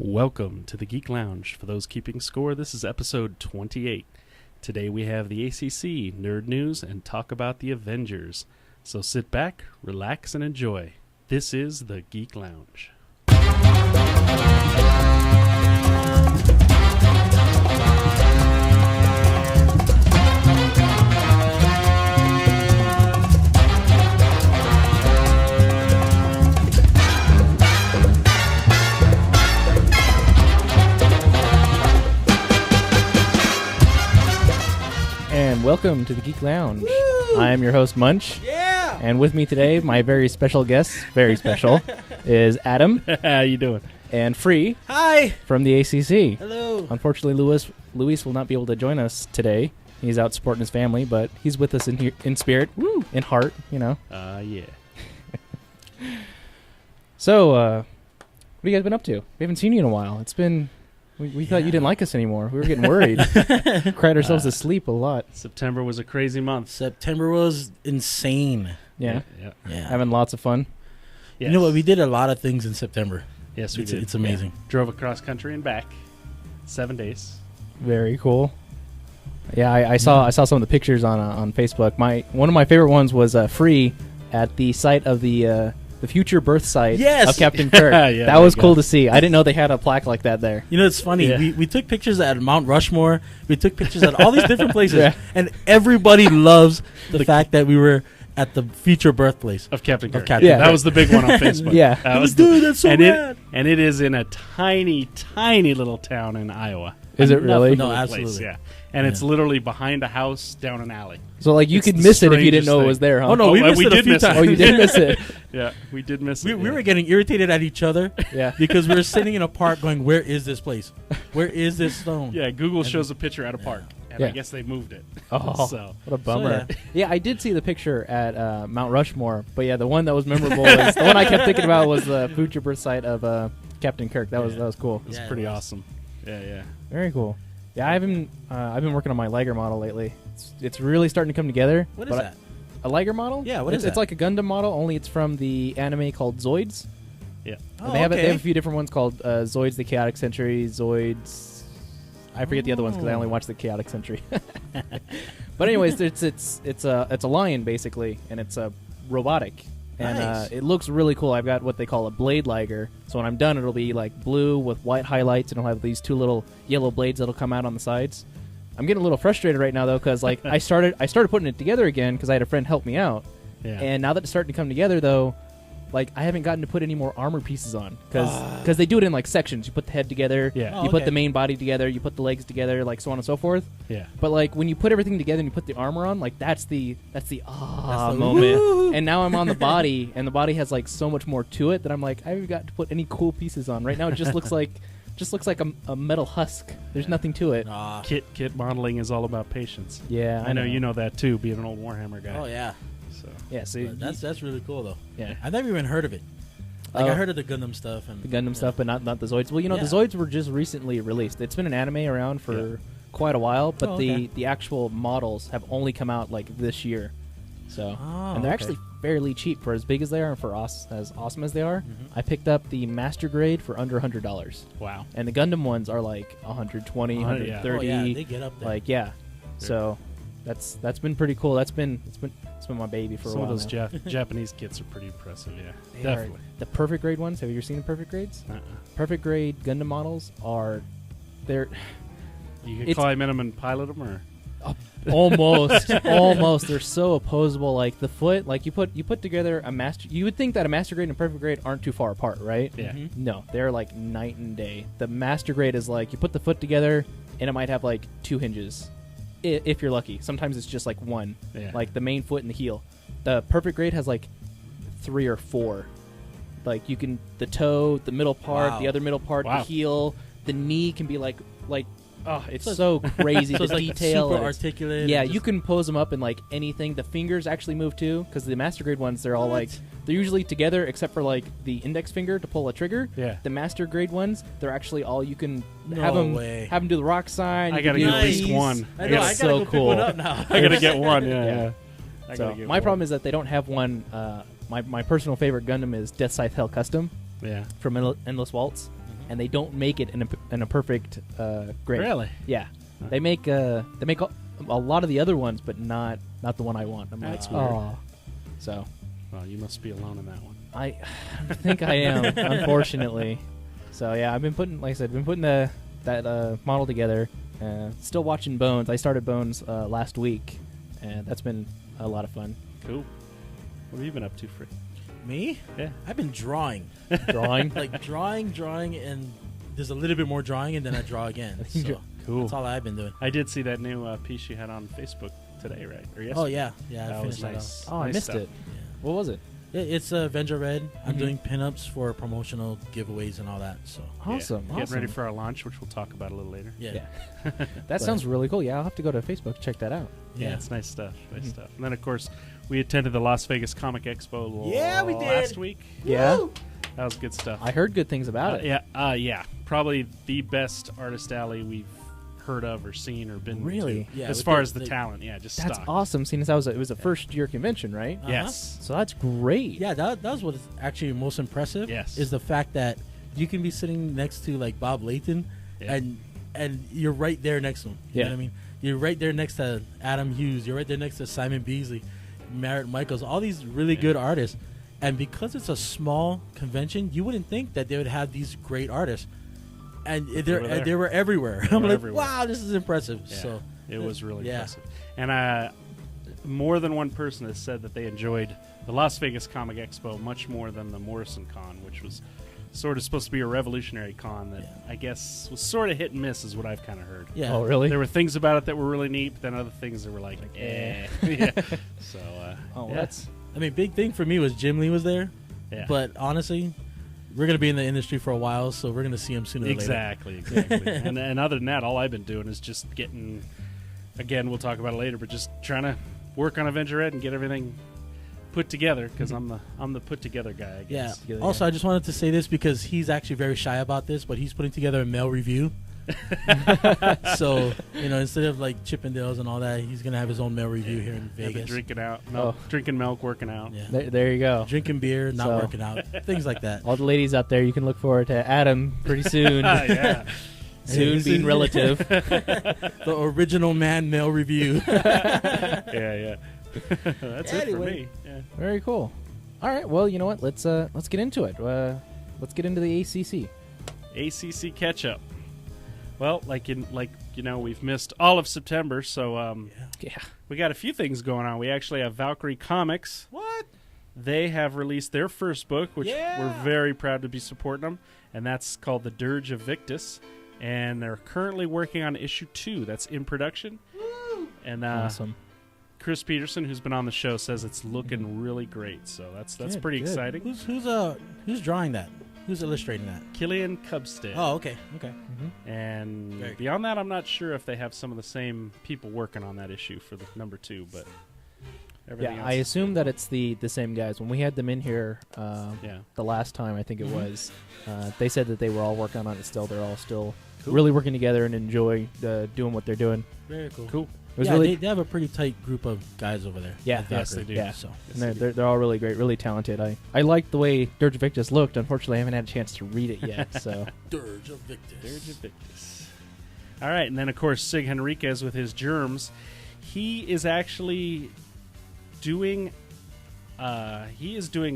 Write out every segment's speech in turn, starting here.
Welcome to the Geek Lounge. For those keeping score, this is episode 28. Today we have the ACC, nerd news, and talk about the Avengers. So sit back, relax, and enjoy. This is the Geek Lounge. And welcome to the Geek Lounge. I am your host, Munch. Yeah! And with me today, my very special guest, very special, is Adam. How you doing? And Free. Hi! From the ACC. Hello! Unfortunately, Luis will not be able to join us today. He's out supporting his family, but he's with us in spirit, in heart, you know. Yeah. So, what have you guys been up to? We haven't seen you in a while. It's been... We thought you didn't like us anymore. We were getting worried. Cried ourselves to sleep a lot. September was a crazy month. September was insane. Yeah. Yeah. Having lots of fun. Yes. You know what? We did a lot of things in September. Yes, we did. It's amazing. Yeah. Drove across country and back. 7 days. Very cool. Yeah, I saw some of the pictures on Facebook. One of my favorite ones was Free at the site of the future birth site of Captain Kirk. Yeah, that was cool to see. I didn't know they had a plaque like that there. You know, it's funny. Yeah. We took pictures at Mount Rushmore. We took pictures at all these different places. And everybody loves the fact that we were at the future birthplace of Captain Kirk. Yeah. That was the big one on Facebook. Yeah. That was dude, that's so rad. And it is in a tiny, tiny little town in Iowa. Is it really? No, Place, absolutely. yeah. And it's literally behind a house down an alley. So, like, you It's could the miss it if you didn't strangest know it thing. was there, huh? Oh, no, we missed it a few times. Oh, you did miss it. Yeah, we did miss We it. were getting irritated at each other Yeah. because we were sitting in a park going, where is this place? Where is this stone? Yeah, Google shows a picture at a park, and I Yeah. guess they moved it. Oh, So, what a bummer. So, Yeah, I did see the picture at Mount Rushmore, but yeah, the one that was memorable was the one I kept thinking about was the future birth site of Captain Kirk. That was cool. it's Yeah, pretty it was. awesome. Yeah. Very cool. Yeah, I've been working on my Liger model lately. It's really starting to come together. What is that? A Liger model? Yeah, what is It's that? like a Gundam model, only it's from the anime called Zoids. Yeah. And they have a few different ones called Zoids the Chaotic Century, Zoids... I forget the other ones because I only watched the Chaotic Century. But anyways, it's a lion basically, and it's a robotic. And Nice. it looks really cool. I've got what they call a blade liger. So when I'm done, it'll be like blue with white highlights, and it'll have these two little yellow blades that'll come out on the sides. I'm getting a little frustrated right now though, because like I started putting it together again because I had a friend help me out. Yeah. And now that it's starting to come together though, like I haven't gotten to put any more armor pieces on because they do it in like sections. You put the head together, Yeah. you put okay. the main body together, you put the legs together, like so on and so forth. Yeah. But like when you put everything together and you put the armor on, like that's the the moment. woo. And now I'm on the body, and the body has like so much more to it that I'm like I haven't got to put any cool pieces on. Right now it just looks like a metal husk. There's nothing to it. Kit modeling is all about patience. Yeah, I know you know that too, being an old Warhammer guy. Oh, yeah. So Yeah, so But that's really cool, though. yeah. I've never even heard of it. Like, I heard of the Gundam stuff. And The Gundam stuff, but not the Zoids. Well, you know, Yeah. the Zoids were just recently released. It's been an anime around for quite a while, but Oh, okay. the actual models have only come out like this year. So, Oh, and they're okay. actually fairly cheap for as big as they are and for as awesome as they are. I picked up the Master Grade for under $100, wow. and the Gundam ones are like 120, Yeah. 130. Oh, yeah, they get up there. Like so that's been pretty cool. It's been my baby for Some a of while. those now. Japanese kits are pretty impressive. Yeah, They are- definitely. the perfect grade ones. Have you ever seen the perfect grades? Uh-uh. Perfect grade Gundam models they're You can It's- climb in them and pilot them, or almost they're so opposable. Like the foot, like you put together a master, you would think that a master grade and a perfect grade aren't too far apart, right? yeah. No, they're like night and day. The master grade is like you put the foot together and it might have like 2 hinges if you're lucky. Sometimes it's just like one, Yeah. like the main foot and the heel. The perfect grade has like 3 or 4. Like you can the toe, the middle part, Wow. the other middle part, Wow. the heel, the knee can be like oh, it's so crazy. So The it's like detail. super and it's- articulate. yeah, and you can pose them up in like anything. The fingers actually move too, because the master grade ones, they're all What? like they're usually together except for like the index finger to pull a trigger. Yeah. The master grade ones, they're actually all you can No have them way. do the rock sign. I you gotta can get do at least these. one. I I know. gotta- I gotta so go pick cool. one up now. I gotta get one. Yeah. Yeah. yeah. I So gotta get my one. problem is that they don't have one. My personal favorite Gundam is Death Scythe Hell Custom Yeah. from Endless Waltz, and they don't make it in a perfect grade. Really? Yeah, they make a lot of the other ones, but not the one I want. I'm That's like, weird. oh, so Well, you must be alone in that one. I think I am, unfortunately. So yeah, I've been putting, like I said, that model together. Still watching Bones. I started Bones last week, and that's been a lot of fun. Cool. What have you been up to, Free? Me? Yeah. I've been drawing. Drawing. Like drawing, and there's a little bit more drawing, and then I draw again. So Cool. that's all I've been doing. I did see that new piece you had on Facebook today, right? Or yesterday? Oh, yeah. I That was finished that nice. off. Oh, I Nice missed stuff. it. What was it? It's Avenger Red. I'm Mhm. doing pinups for promotional giveaways and all that. So Yeah. Awesome. Getting ready for our launch, which we'll talk about a little later. yeah. That sounds really cool. Yeah, I'll have to go to Facebook to check that out. Yeah, it's nice stuff. Nice stuff. And then, of course, we attended the Las Vegas Comic Expo Yeah, we did. last week. Yeah, That was good stuff. I heard good things about it. Yeah. Probably the best artist alley we've heard of or seen or been Really? to. Yeah, as with far the- as the the- talent, just That's stock. awesome. Seeing as it was a first year convention, right? Uh-huh. Yes. So that's great. Yeah, that was what's actually most impressive. Yes. Is the fact that you can be sitting next to like Bob Layton, Yeah. and you're right there next to him. You Yeah. know what I mean? You're right there next to Adam Hughes. You're right there next to Simon Beasley, Merritt Michaels, all these really good artists. And because it's a small convention, you wouldn't think that they would have these great artists. And were there. they were everywhere. They I'm were like, everywhere. wow, this is impressive. Yeah. So It was really Yeah. impressive. And more than one person has said that they enjoyed the Las Vegas Comic Expo much more than the Morrison Con, which was sort of supposed to be a revolutionary con that I guess was sort of hit and miss, is what I've kind of heard. yeah. Oh, really? There were things about it that were really neat, but then other things that were like eh. yeah. So, Oh, yeah. that's I mean, big thing for me was Jim Lee was there. Yeah. But honestly, we're going to be in the industry for a while, so we're going to see him sooner or later. Exactly. and other than that, all I've been doing is just getting, again, we'll talk about it later, but just trying to work on Avenger Red and get everything put together, because I'm the put together guy, I Yeah. guess. Together, Also, I just wanted to say this because he's actually very shy about this, but he's putting together a mail review. So, instead of like Chippendales and all that, he's going to have his own mail review here in I've been Vegas. drinking milk, working out. Yeah. there you go. Drinking beer, not So- working out, things like that. All the ladies out there, you can look forward to Adam pretty soon. Yeah. Soon This being is- relative. The original man mail review. Yeah. That's it for Anyway. me. Yeah. Very cool. All right. Well, you know what? Let's get into it. Let's get into the ACC. ACC catch up. Well, we've missed all of September, so Yeah. we got a few things going on. We actually have Valkyrie Comics. What? They have released their first book, which Yeah. we're very proud to be supporting them, and that's called The Dirge of Victus. And they're currently working on issue 2. That's in production. And Awesome. Chris Peterson, who's been on the show, says it's looking really great. So that's Good, pretty good. exciting. Who's drawing that? Who's illustrating that? Killian Cubstead. Oh, okay. And Very beyond that, I'm not sure if they have some of the same people working on that issue for the number 2, but everything Yeah, else. I assume that it's the same guys. When we had them in here Yeah. the last time, I think it Mhm. was, they said that they were all working on it still. They're all still Cool. really working together and enjoy doing what they're doing. Very cool. Cool. It was Yeah, really they have a pretty tight group of guys over there. Yeah. at Yes, Valkyrie. they do. Yeah. So Yes, and they do. they're all really great, really talented. I like the way Dirge of Victus looked. Unfortunately, I haven't had a chance to read it yet. So Dirge of Victus. Dirge of Victus. All right, and then of course Sig Henriquez with his Germs. He is actually doing a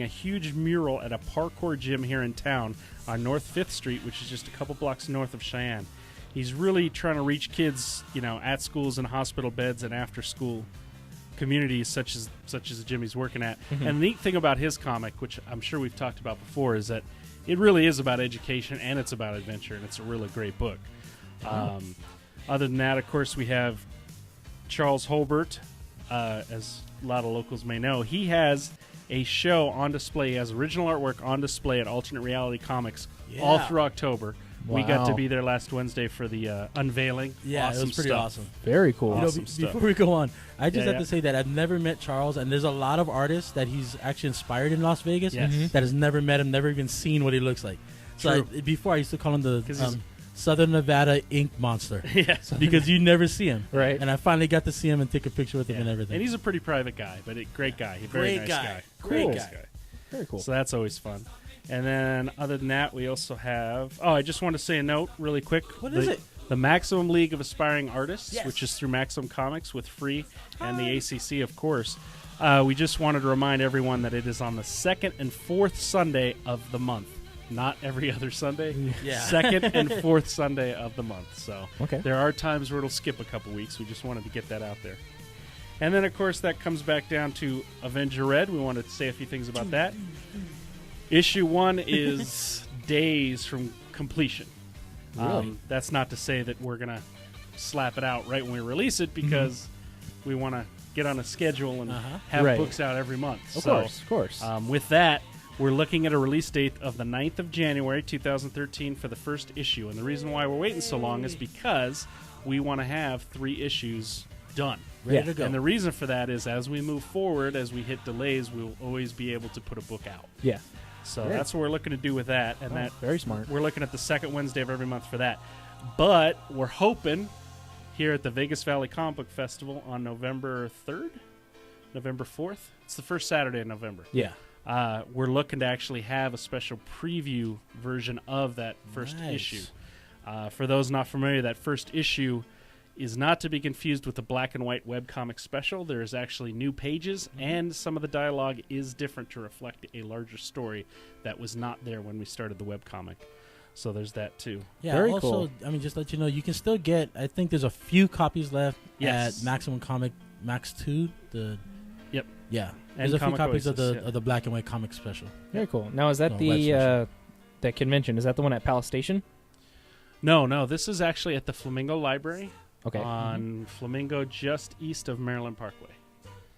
huge mural at a parkour gym here in town on North 5th Street, which is just a couple blocks north of Cheyenne. He's really trying to reach kids, at schools and hospital beds and after school communities such as the gym he's working at. Mhm. And the neat thing about his comic, which I'm sure we've talked about before, is that it really is about education and it's about adventure, and it's a really great book. Other than that, of course, we have Charles Holbert, as a lot of locals may know. He has a show on display. He has original artwork on display at Alternate Reality Comics all Yeah. through October. We got to Wow. be there last Wednesday for the unveiling. Yeah, awesome it was pretty stuff. awesome. very cool. Awesome Before stuff. we go on, I just Yeah, have yeah. to say that I've never met Charles, and there's a lot of artists that he's actually inspired in Las Vegas Yes. Mhm. that has never met him, never even seen what he looks like. So True. before I used to call him 'Cause the he's- Southern Nevada Ink Monster Yes. because you never see him. Right. And I finally got to see him and take a picture with him Yeah. and everything. And he's a pretty private guy, but a great guy. A very Great nice guy. guy. Great Very guy. nice Very cool. So that's always fun. And then other than that, we also have... Oh, I just want to say a note really quick. What is it? The Maximum League of Aspiring Artists, Yes. which is through Maximum Comics with Free and the ACC, of course. We just wanted to remind everyone that it is on the second and fourth Sunday of the month. Not every other Sunday. Yeah. Second and fourth Sunday of the month. So Okay. there are times where it'll skip a couple weeks. We just wanted to get that out there. And then, of course, that comes back down to Avenger Red. We wanted to say a few things about that. Issue 1 is days from completion. Really? That's not to say that we're going to slap it out right when we release it, because we want to get on a schedule and have Right. books out every month. Of course. With that, we're looking at a release date of the 9th of January, 2013 for the first issue. And the reason why we're waiting so long is because we want to have 3 issues done. Ready to go. And the reason for that is as we move forward, as we hit delays, we'll always be able to put a book out. Yeah. So Great. that's what we're looking to do with that. And that Very smart. we're looking at the second Wednesday of every month for that. But we're hoping here at the Vegas Valley Comic Book Festival on November 3rd, November 4th. It's the first Saturday in November. Yeah. We're looking to actually have a special preview version of that first Nice. issue. For those not familiar, that first issue is not to be confused with the black and white webcomic special. There is actually new pages, and some of the dialogue is different to reflect a larger story that was not there when we started the webcomic. So there's that too. Yeah, Very also, cool. I mean, just to let you know, you can still get, I think there's a few copies left Yes. at Maximum Comic Max 2. Yep. Yeah. And There's a few Comic copies Oasis, of the black and white comic special. Very cool. Now, is that Oh, web the special. that convention? Is that the one at Palace Station? No, this is actually at the Flamingo Library Okay. on Flamingo, just east of Maryland Parkway.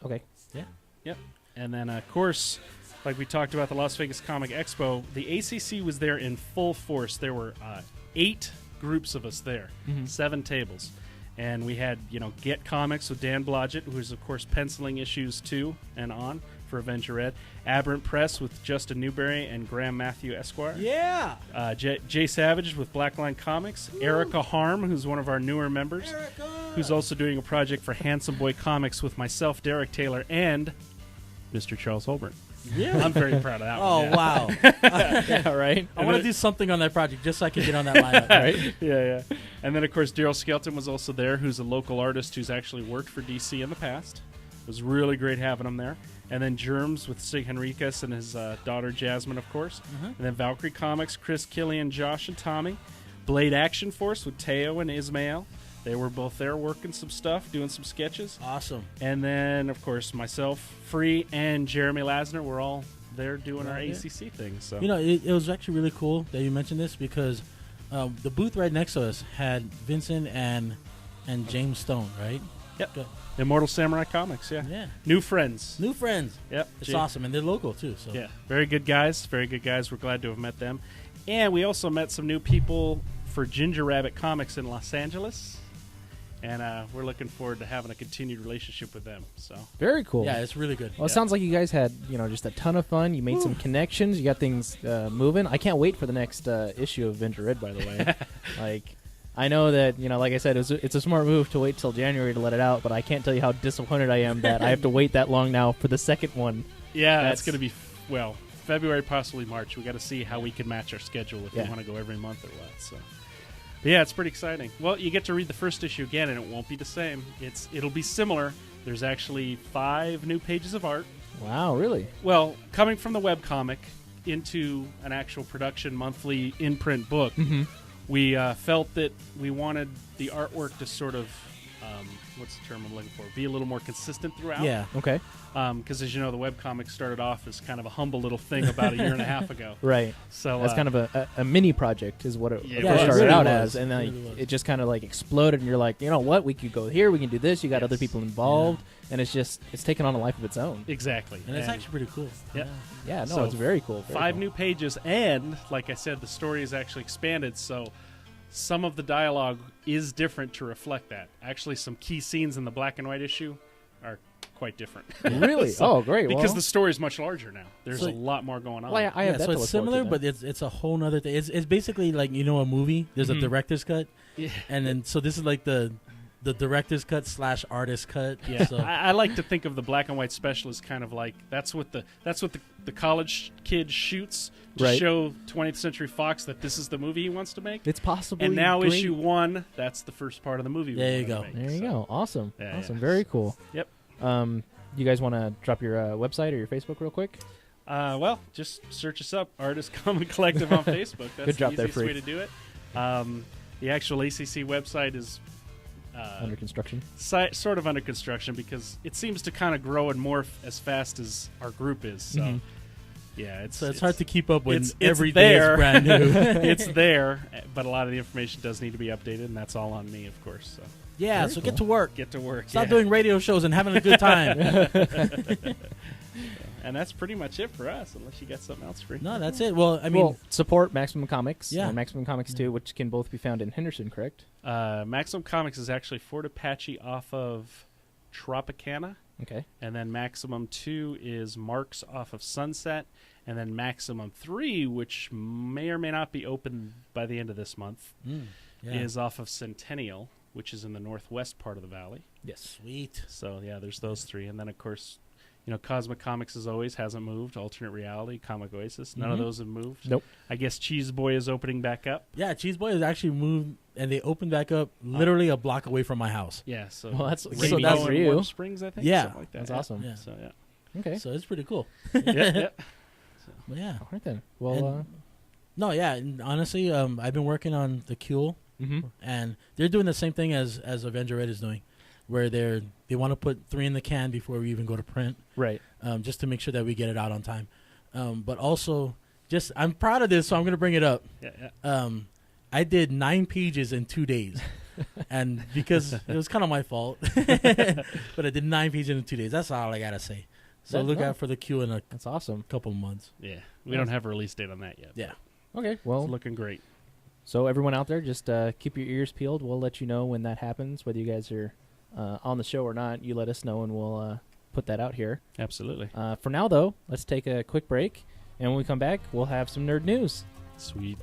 Okay. And then, of course, like we talked about the Las Vegas Comic Expo, the ACC was there in full force. There were 8 groups of us there, 7 tables. And we had, Get Comics with Dan Blodgett, who's, of course, penciling issues 2 and on for Avenger Red. Aberrant Press with Justin Newberry and Graham Matthew Esquire. Yeah. Jay Savage with Blackline Comics. Erica Harm, who's one of our newer members, who's also doing a project for Handsome Boy Comics with myself, Derek Taylor, and Mr. Charles Holbert. Yeah. I'm very proud of that Oh, one. wow. Yeah. Right. I want to do something on that project just so I can get on that lineup. Right. Yeah. And then, of course, Daryl Skelton was also there, who's a local artist who's actually worked for DC in the past. It was really great having him there. And then Germs with Sig Henriquez and his daughter Jasmine, of course. And then Valkyrie Comics, Chris, Killian, Josh, and Tommy. Blade Action Force with Teo and Ismail. They were both there working some stuff, doing some sketches. Awesome. And then, of course, myself, Free, and Jeremy Lasner were all there doing our Yeah. ACC thing. So It was actually really cool that you mentioned this because the booth right next to us had Vincent and James Stone, right? Yep. Good. Immortal Samurai Comics, yeah. Yeah. New friends. New friends. Yep. It's awesome, and they're local too. So Yeah, very good guys. Very good guys. We're glad to have met them. And we also met some new people for Ginger Rabbit Comics in Los Angeles. And we're looking forward to having a continued relationship with them. So Very cool. yeah, it's really good. Well, it sounds like you guys had, just a ton of fun. You made some connections. You got things moving. I can't wait for the next issue of Avenger Red, by the way. I know that, like I said, it's a smart move to wait till January to let it out, but I can't tell you how disappointed I am that I have to wait that long now for the second one. yeah, that's That's- going to be, February, possibly March. We got to see how we can match our schedule if we Yeah. want to go every month or what. So, but yeah, it's pretty exciting. Well, you get to read the first issue again, and it won't be the same. It'll be similar. There's actually 5 new pages of art. Wow, really? Well, coming from the webcomic into an actual production monthly in-print book, we felt that we wanted the artwork to sort of, what's the term I'm looking for, be a little more consistent throughout. Yeah. Okay. Because as you know, the webcomic started off as kind of a humble little thing about a year and a half ago. Right. So That's kind of a mini project is what it Yeah, first it started really out was. as. And It then really was. it just kind of exploded, and you're like, you know what? We could go here. We can do this. You got other people involved. And it's taken on a life of its own. exactly. And it's actually pretty cool. Yeah. Yeah, no, So, it's very cool. Very 5 cool. new pages, and like I said, the story is actually expanded, so some of the dialogue is different to reflect that. Actually, some key scenes in the black and white issue are quite different. Really? So- Oh, great. because well, the story is much larger now. There's So- a lot more going on. well, I have that so to it's look forward similar, to but then. it's a whole nother thing. It's basically like a movie. There's Mhm. a director's cut, Yeah. and then so this is like the the director's cut / artist cut. Yeah, So, I like to think of the black and white special as kind of like that's what the college kid shoots to Right. show 20th Century Fox that this is the movie he wants to make. It's possibly And now great. issue 1, that's the first part of the movie. There we you wanna go. make, There you so. go. Awesome. Yeah, Awesome. yeah. Very cool. Yep. You guys want to drop your website or your Facebook real quick? Well, just search us up, Artist Comic Collective on Facebook. That's Good job the there, easiest Freak. way to do it. The actual ACC website is Under construction. sort of under construction because it seems to kind of grow and morph as fast as our group is. So, Mhm. yeah, it's hard to keep up when it's every day there. is brand new. It's there, but a lot of the information does need to be updated, and that's all on me, of course. So Yeah, Very so cool. get to work. get to work. Stop yeah. doing radio shows and having a good time. And that's pretty much it for us, unless you got something else for No, that's it. Well, I mean, support Maximum Comics. Yeah. And Maximum Comics 2, which can both be found in Henderson, correct? Maximum Comics is actually Fort Apache off of Tropicana, Okay. and then Maximum 2 is Marks off of Sunset, and then Maximum 3, which may or may not be open by the end of this month, yeah. is off of Centennial, which is in the northwest part of the valley. Yes. Sweet. So, yeah, there's those 3. And then, of course, Cosmic Comics as always hasn't moved. Alternate Reality, Comic Oasis, none of Mhm. those have moved. Nope. I guess Cheese Boy is opening back up. Yeah, Cheese Boy has actually moved, and they opened back up literally a block away from my house. Yeah, so Well, that's Rainbow so that's and for you. Warm Springs, I think. Yeah. Something like that. That's Yeah. awesome. Yeah. So, yeah. Okay. So it's pretty cool. yeah. But yeah. All right then. Well, And- No, yeah. And honestly, I've been working on the Kuhl, and they're doing the same thing as Avenger Red is doing, where they want to put 3 in the can before we even go to print, right. just to make sure that we get it out on time. But also, I'm proud of this, so I'm going to bring it up. Yeah. I did 9 pages in 2 days, and because it was kind of my fault, but I did 9 pages in 2 days. That's all I gotta say. So look out for the Q in a That's awesome. couple of months. Yeah. We don't have a release date on that yet. Yeah. Okay. Well, It's looking great. so everyone out there, just keep your ears peeled. We'll let you know when that happens, whether you guys are on the show or not. You let us know, and we'll put that out here. Absolutely. For now, though, let's take a quick break, and when we come back, we'll have some nerd news. Sweet.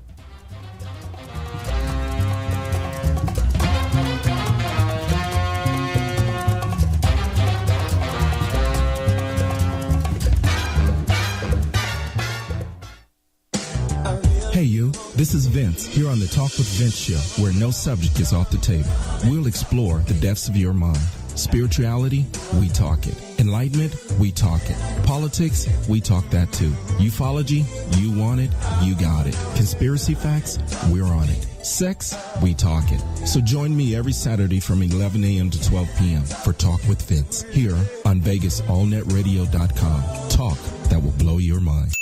Hey you, this is Vince here on the Talk with Vince show, where no subject is off the table. We'll explore the depths of your mind. Spirituality, we talk it. Enlightenment, we talk it. Politics, we talk that too. Ufology, you want it, you got it. Conspiracy facts, we're on it. Sex, we talk it. So join me every Saturday from 11 a.m. to 12 p.m. for Talk with Vince here on VegasAllNetRadio.com. Talk that will blow your mind.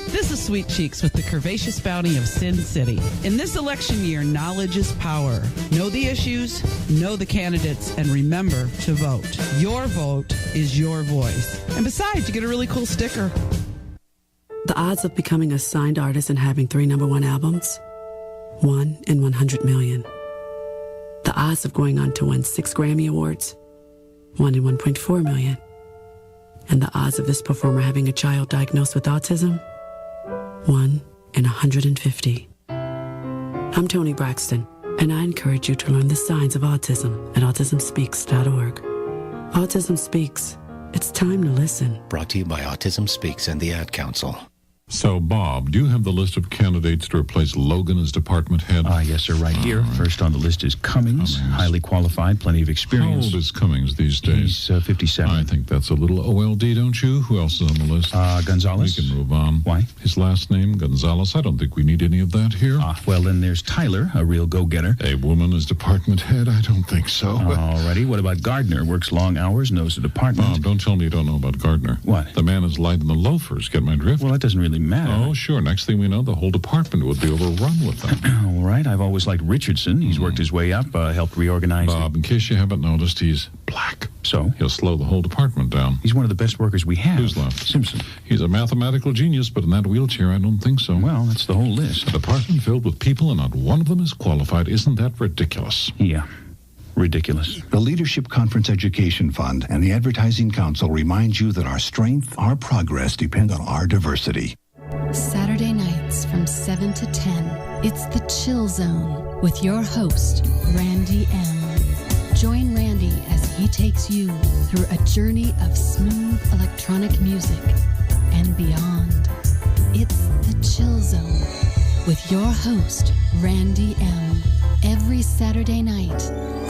This is Sweet Cheeks with the curvaceous bounty of Sin City. In this election year, knowledge is power. Know the issues, know the candidates, and remember to vote. Your vote is your voice. And besides, you get a really cool sticker. The odds of becoming a signed artist and having 3 #1 albums? 1 in 100 million. The odds of going on to win 6 Grammy Awards? 1 in 1.4 million. And the odds of this performer having a child diagnosed with autism? 1 in 150. I'm Toni Braxton, and I encourage you to learn the signs of autism at autismspeaks.org. Autism Speaks. It's time to listen. Brought to you by Autism Speaks and the Ad Council. So, Bob, do you have the list of candidates to replace Logan as department head? Yes, sir, right here. First on the list is Cummings. Highly qualified, plenty of How experience. old is Cummings these days? He's 57. I think that's a little OLD, don't you? Who else is on the list? Gonzalez. We can move on. Why? His last name, Gonzalez. I don't think we need any of that here. Well, then there's Tyler, a real go-getter. A woman as department head? I don't think so. Alrighty, what about Gardner? Works long hours, knows the department. Bob, don't tell me you don't know about Gardner. What? The man is light in the loafers. Get my drift? Well, that doesn't really matter. Oh, sure. Next thing we know, the whole department would be overrun with them. All right, I've always liked Richardson. He's worked his way up, helped reorganize. Bob, in case you haven't noticed, he's black. So? He'll slow the whole department down. He's one of the best workers we have. Who's left? Simpson. He's a mathematical genius, but in that wheelchair, I don't think so. Well, that's the whole list. A department filled with people and not one of them is qualified. Isn't that ridiculous? Yeah. Ridiculous. The Leadership Conference Education Fund and the Advertising Council remind you that our strength, our progress depend on our diversity. Saturday nights from 7 to 10, it's the Chill Zone with your host, Randy M. Join Randy as he takes you through a journey of smooth electronic music and beyond. It's the Chill Zone with your host, Randy M. Every Saturday night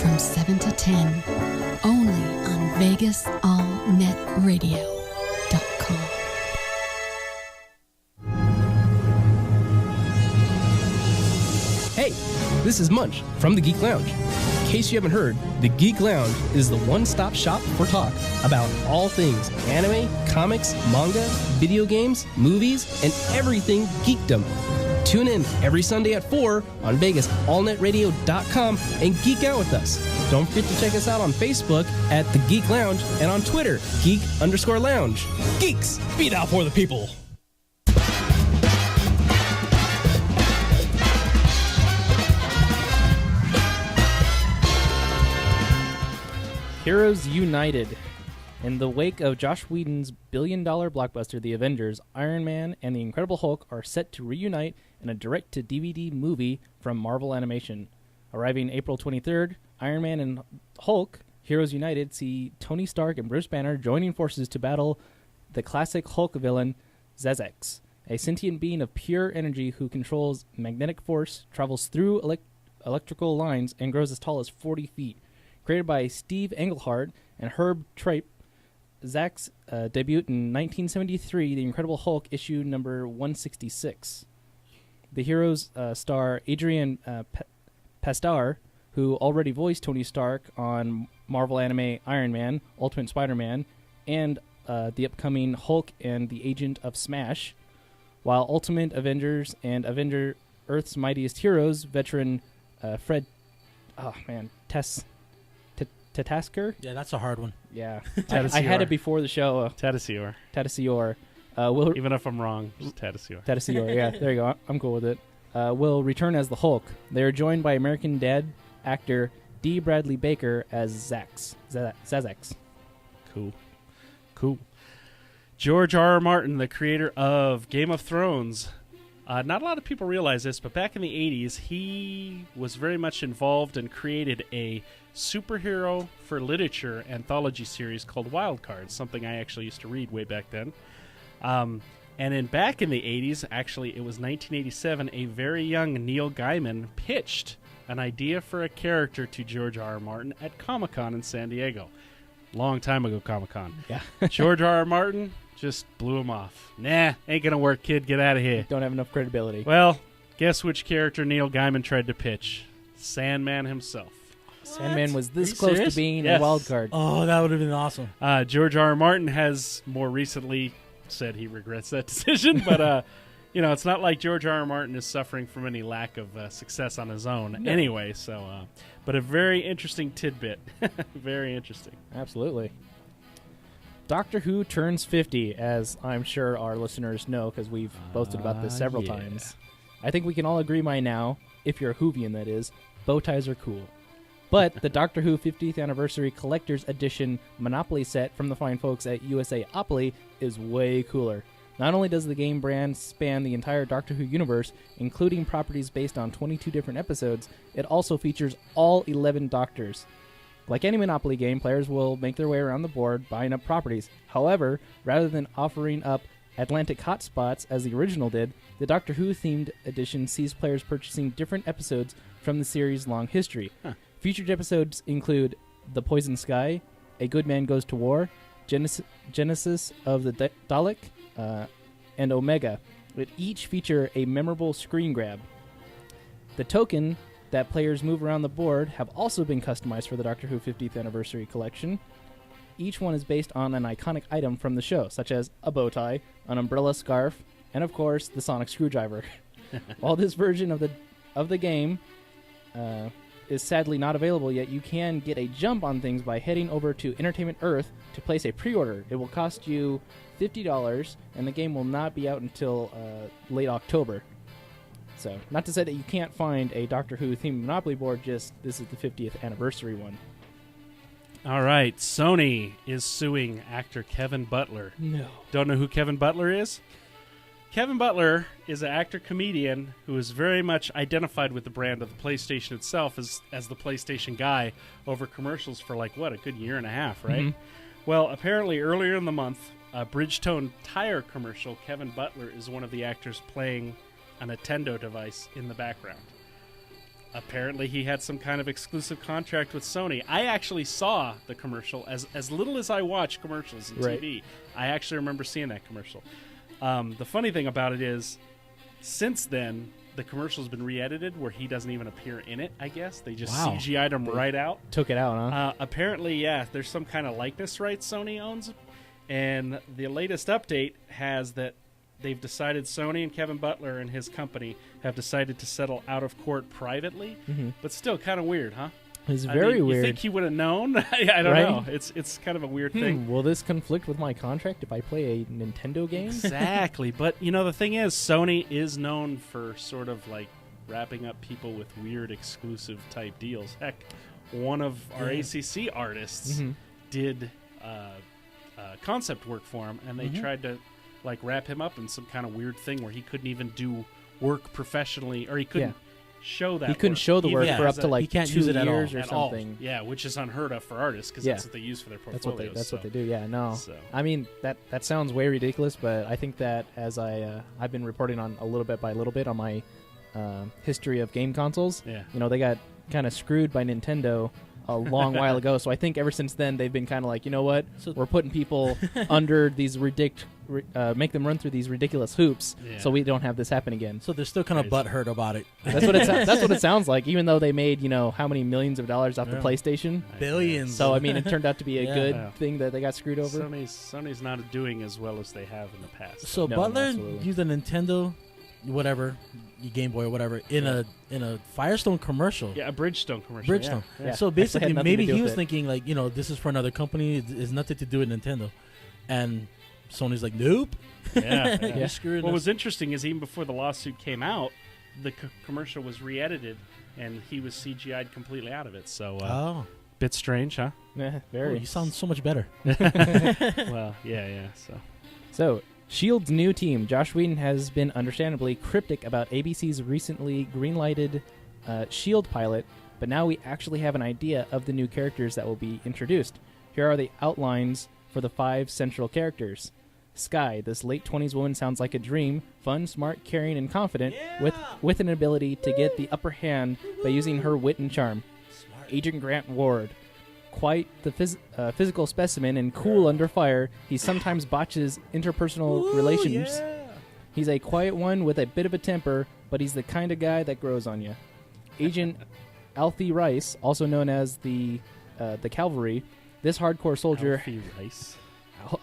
from 7 to 10, only on VegasAllNetRadio.com. Hey, this is Munch from the Geek Lounge. In case you haven't heard, the Geek Lounge is the one-stop shop for talk about all things anime, comics, manga, video games, movies, and everything geekdom. Tune in every Sunday at 4 on VegasAllNetRadio.com and geek out with us. Don't forget to check us out on Facebook at the Geek Lounge and on Twitter, Geek_Lounge. Geeks, be thou for the people. Heroes United. In the wake of Joss Whedon's billion-dollar blockbuster, The Avengers, Iron Man and the Incredible Hulk are set to reunite in a direct-to-DVD movie from Marvel Animation. Arriving April 23rd, Iron Man and Hulk, Heroes United, see Tony Stark and Bruce Banner joining forces to battle the classic Hulk villain, Zazax, a sentient being of pure energy who controls magnetic force, travels through electrical lines, and grows as tall as 40 feet. Created by Steve Englehart and Herb Tripe, Zack's debut in 1973, The Incredible Hulk, issue number 166. The heroes star Adrian Pasdar, who already voiced Tony Stark on Marvel anime Iron Man, Ultimate Spider-Man, and the upcoming Hulk and the Agent of Smash, while Ultimate Avengers and Avenger Earth's Mightiest Heroes veteran Fred... Oh, man. Tatasker? Yeah, that's a hard one. Yeah. I had it before the show. Tadasior. Even if I'm wrong, just Tadasior. Tadasior, yeah. There you go. I'm cool with it. Will return as the Hulk. They are joined by American Dad actor D. Bradley Baker as Zazax. Cool. George R.R. Martin, the creator of Game of Thrones. Not a lot of people realize this, but back in the 80s, he was very much involved and created a superhero for literature anthology series called Wild Cards, something I actually used to read way back then. And then back in the 80s, actually it was 1987, a very young Neil Gaiman pitched an idea for a character to George R.R. Martin at Comic-Con in San Diego. Long time ago, Comic-Con. Yeah. George R.R. Martin just blew him off. Nah, ain't gonna work, kid. Get out of here. Don't have enough credibility. Well, guess which character Neil Gaiman tried to pitch? Sandman himself. Sandman was this close serious? to being Yes. a wild card. Oh, that would have been awesome. George R.R. Martin has more recently said he regrets that decision, but it's not like George R.R. Martin is suffering from any lack of success on his own anyway. So, but a very interesting tidbit. Very interesting. Absolutely. Doctor Who turns 50, as I'm sure our listeners know, because we've boasted about this several times. I think we can all agree by now, if you're a Whovian that is, bow ties are cool. But the Doctor Who 50th Anniversary Collector's Edition Monopoly set from the fine folks at USAopoly is way cooler. Not only does the game brand span the entire Doctor Who universe, including properties based on 22 different episodes, it also features all 11 Doctors. Like any Monopoly game, players will make their way around the board, buying up properties. However, rather than offering up Atlantic hotspots as the original did, the Doctor Who-themed edition sees players purchasing different episodes from the series' long history. Featured episodes include The Poison Sky, A Good Man Goes to War, Genesis of the Dalek, and Omega, that each feature a memorable screen grab. The token that players move around the board have also been customized for the Doctor Who 50th Anniversary Collection. Each one is based on an iconic item from the show, such as a bow tie, an umbrella scarf, and of course, the sonic screwdriver. While this version of the game is sadly not available yet, you can get a jump on things by heading over to Entertainment Earth to place a pre-order. It will cost you $50, and the game will not be out until late October. So, not to say that you can't find a Doctor Who themed Monopoly board, just this is the 50th anniversary one. All right, Sony is suing actor Kevin Butler. No. Don't know who Kevin Butler is? Kevin Butler is an actor-comedian who is very much identified with the brand of the PlayStation itself as the PlayStation guy over commercials for a good year and a half, right? Mm-hmm. Well, apparently earlier in the month, a Bridgestone tire commercial, Kevin Butler is one of the actors playing a Nintendo device in the background. Apparently he had some kind of exclusive contract with Sony. I actually saw the commercial. As little as I watch commercials on TV, I actually remember seeing that commercial. The funny thing about it is, since then, the commercial's been re-edited where he doesn't even appear in it, I guess. They just CGI'd him right out. Took it out, huh? Apparently, yeah, there's some kind of likeness rights Sony owns. And the latest update has that they've decided, Sony and Kevin Butler and his company have decided to settle out of court privately. Mm-hmm. But still kind of weird, huh? It's very weird. You think he would have known? I don't know. It's kind of a weird thing. Will this conflict with my contract if I play a Nintendo game? Exactly. But, the thing is, Sony is known for sort of wrapping up people with weird exclusive type deals. Heck, one of our ACC artists did concept work for him, and they tried to wrap him up in some kind of weird thing where he couldn't even do work professionally, or he couldn't show that. He couldn't show the work for up to he can't 2 use it years at or something. Yeah, which is unheard of for artists because that's what they use for their portfolios. That's what they do. Yeah, no. So. I mean that sounds way ridiculous, but I think that as I've been reporting on a little bit by little bit on my history of game consoles. Yeah. They got kind of screwed by Nintendo a long while ago. So I think ever since then they've been kind of you know what? We're putting people under these make them run through these ridiculous hoops, so we don't have this happen again. So they're still kind of butthurt about it. That's what that's what it sounds like. Even though they made how many millions of dollars off the PlayStation, billions. So I mean, it turned out to be a good thing that they got screwed over. Sony's not doing as well as they have in the past. So Butler used a Nintendo, whatever, Game Boy or whatever, in a Firestone commercial. Yeah, a Bridgestone commercial. Bridgestone. Yeah. So basically, maybe he was it. thinking this is for another company. It's nothing to do with Nintendo, and Sony's like, nope. Yeah. You're screwing what us. was interesting is even before the lawsuit came out, the commercial was re-edited, and he was CGI'd completely out of it. So, bit strange, huh? Yeah, very. You sound so much better. Well, yeah. So, S.H.I.E.L.D.'s new team, Josh Whedon, has been understandably cryptic about ABC's recently greenlighted S.H.I.E.L.D. pilot, but now we actually have an idea of the new characters that will be introduced. Here are the outlines for the 5 central characters. Skye, this late 20s woman sounds like a dream, fun, smart, caring, and confident, with an ability to get the upper hand by using her wit and charm. Smart. Agent Grant Ward, quite the physical specimen and cool under fire, he sometimes botches interpersonal relations. Yeah. He's a quiet one with a bit of a temper, but he's the kind of guy that grows on you. Agent Alfie Rice, also known as the Cavalry, this hardcore soldier...